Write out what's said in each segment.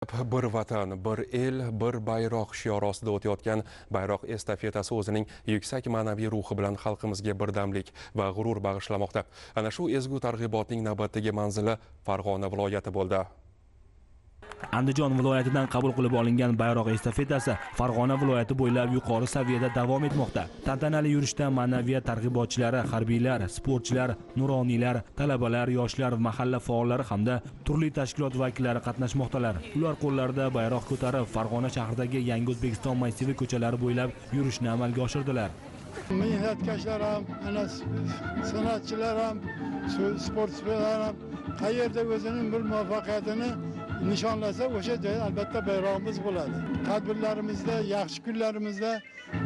Bir vatan, bir el, bir bayroq shiori ostida o'tayotgan bayroq estafetasi o'zining yuksak ma'naviy ruhi bilan xalqimizga birdamlik va g'urur bag'ishlamoqda. Ana shu ezgu targ'ibotning navbatdagi manzili Farg'ona viloyati bo'ldi. Andijon viloyatidan qabul qilib olingan bayroq estafetasi Farg'ona viloyati bo'ylab yuqori saviyada davom etmoqda. Tantanali yurishda ma'naviyat targ'ibotchilari, harbiylar, sportchilar, nuroniylar, talabalar, yoshlar, mahalla faollari hamda turli tashkilot vakillari qatnashmoqdalar. Ular qo'llarida bayroq ko'tarib, Farg'ona shahridagi Yangi O'zbekiston massivi ko'chalari bo'ylab yurishni amalga oshirdilar. Mehnatkashlar ham, san'atchilar ham, sportchilar ham qayerda o'zining bir muvaffaqiyatini nishonlasa, o'sha joyda albatta bayrog'imiz bo'ladi. Tadbirlarimizda, yaxshi kunlarimizda,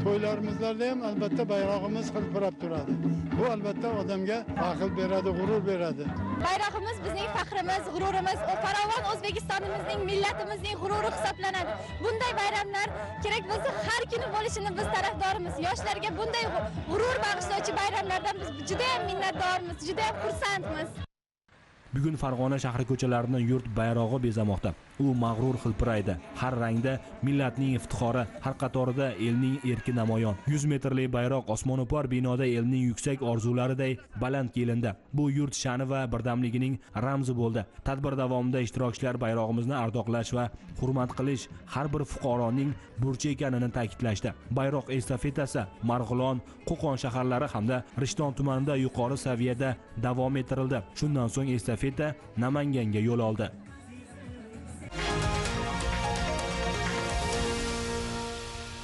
to'ylarimizda ham albatta bayrog'imiz hilpirab turadi. Bu albatta odamga faxr beradi, g'urur beradi. Bayrog'imiz bizning faxrimiz, g'ururimiz, o farovon O'zbekistonimizning, millatimizning g'ururi hisoblanadi. Bunday bayramlar kerak bo'lsa har kuni bo'lishini biz tarafdorimiz. Yoshlarga bunday g'urur bag'ishlovchi bayramlardan biz juda ham minnatdormiz, juda ham xursandmiz. Bugun Farg'ona shahri ko'chalarini yurt bayrog'i bezamoqda. U mag'rur hilpiraydi. Har rangda millatning iftixori, har qatorida elning erki namoyon. 100 metrli bayroq osmono'par binoda elning yuksak orzulariday baland kelindi. Bu yurt sha'ni va birdamligining ramzi bo'ldi. Tadbir davomida ishtirokchilar bayrog'imizni ardoqlash va hurmat qilish har bir fuqaroning burchi ekanini ta'kidlashdi. Bayroq estafetasi Marg'ilon, Qo'qon shaharlari hamda Rishton tumanida yuqori saviyada davom ettirildi. Shundan so'ng estafeta Namanganga yo'l oldi.